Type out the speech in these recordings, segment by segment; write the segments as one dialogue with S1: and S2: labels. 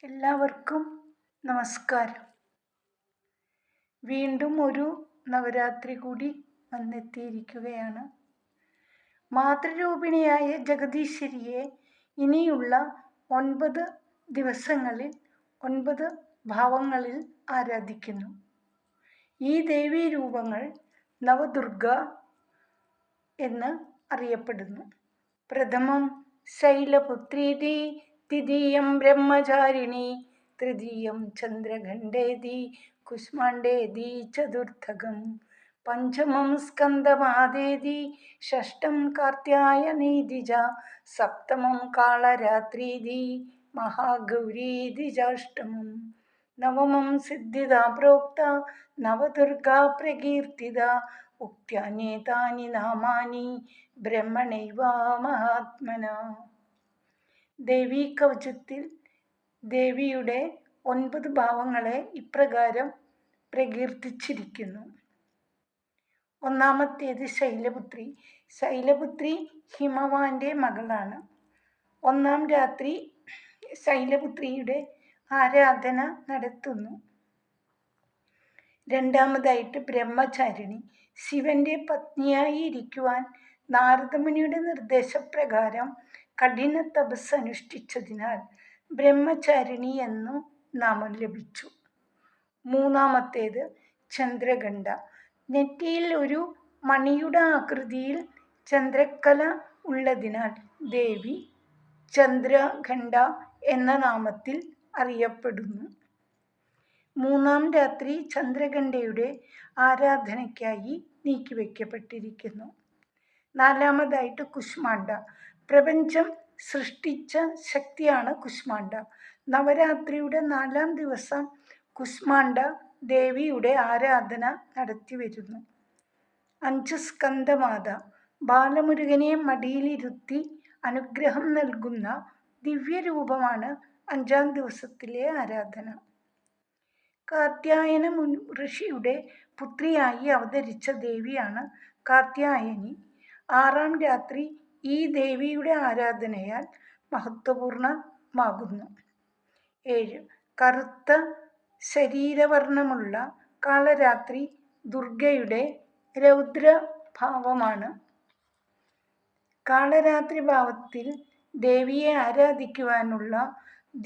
S1: എല്ലാവർക്കും നമസ്കാരം. വീണ്ടും ഒരു നവരാത്രി കൂടി വന്നെത്തിയിരിക്കുകയാണ്. മാതൃരൂപിണിയായ ജഗദീശ്വരിയെ ഇനിയുള്ള 9 ദിവസങ്ങളിൽ 9 ഭാവങ്ങളിൽ ആരാധിക്കുന്നു. ഈ ദേവീ രൂപങ്ങൾ നവദുർഗ എന്ന് അറിയപ്പെടുന്നു. പ്രഥമം ശൈലപുത്രീതി, ദ്വിതീയം ബ്രഹ്മചാരിണി, തൃതീയം ചന്ദ്രഘണ്ഡേതി, കുഷ്മാണ്ഡേതി, ചതുർത്ഥകം പഞ്ചമം സ്കന്ദമാതേതി, ഷഷ്ടം കാർത്യായനീതി ച, സപ്തമം കാളരാത്രീതി, മഹാഗൗരീതി ചാഷ്ടമം, നവമം സിദ്ധിദാ പ്രോക്ത, നവദുർഗാ പ്രകീർത്തിത, ഉക്ത്യാന്യേതാനി നാമാനി ബ്രഹ്മണൈവ മഹാത്മനാ. ദേവീ കവചത്തിൽ ദേവിയുടെ 9 ഭാവങ്ങളെ ഇപ്രകാരം പ്രകീർത്തിച്ചിരിക്കുന്നു. ഒന്നാമത്തേത് ശൈലപുത്രി. ശൈലപുത്രി ഹിമവാന്റെ മകളാണ്. ഒന്നാം രാത്രി ശൈലപുത്രിയുടെ ആരാധന നടത്തുന്നു. രണ്ടാമതായിട്ട് ബ്രഹ്മചാരിണി. ശിവന്റെ പത്നിയായി ഇരിക്കുവാൻ നാരദമുനിയുടെ നിർദ്ദേശപ്രകാരം കഠിന തപസ് അനുഷ്ഠിച്ചതിനാൽ ബ്രഹ്മചാരിണി എന്നു നാമം ലഭിച്ചു. മൂന്നാമത്തേത് ചന്ദ്രഘണ്ഡ. നെറ്റിയിൽ ഒരു മണിയുടെ ആകൃതിയിൽ ചന്ദ്രക്കല ഉള്ളതിനാൽ ദേവി ചന്ദ്രഘണ്ഡ എന്ന നാമത്തിൽ അറിയപ്പെടുന്നു. മൂന്നാം രാത്രി ചന്ദ്രഘണ്ഡയുടെ ആരാധനയ്ക്കായി നീക്കിവെക്കപ്പെട്ടിരിക്കുന്നു. നാലാമതായിട്ട് കുഷ്മാണ്ഡ. പ്രപഞ്ചം സൃഷ്ടിച്ച ശക്തിയാണ് കുഷ്മാണ്ഡ. നവരാത്രിയുടെ 4ാം ദിവസം കുഷ്മാണ്ഡ ദേവിയുടെ ആരാധന നടത്തിവരുന്നു. 5 സ്കന്ദമാത. ബാലമുരുകനെ മടിയിലിരുത്തി അനുഗ്രഹം നൽകുന്ന ദിവ്യരൂപമാണ് 5ാം ദിവസത്തിലെ ആരാധന. കാർത്യായന ഋഷിയുടെ പുത്രിയായി അവതരിച്ച ദേവിയാണ് കാർത്യായനി. 6ാം രാത്രി ഈ ദേവിയുടെ ആരാധനയാൽ മഹത്വപൂർണമാകുന്നു. 7. കറുത്ത ശരീരവർണ്ണമുള്ള കാളരാത്രി ദുർഗയുടെ രൗദ്രഭാവമാണ്. കാളരാത്രി ഭാവത്തിൽ ദേവിയെ ആരാധിക്കുവാനുള്ള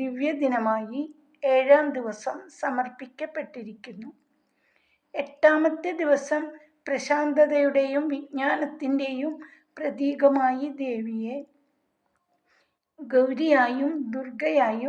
S1: ദിവ്യദിനമായി 7ാം ദിവസം സമർപ്പിക്കപ്പെട്ടിരിക്കുന്നു. 8ാമത്തെ ദിവസം പ്രശാന്തതയുടെയും വിജ്ഞാനത്തിൻ്റെയും പ്രതീകമായി ദേവിയെ ഗൗരിയായും ദുർഗയായും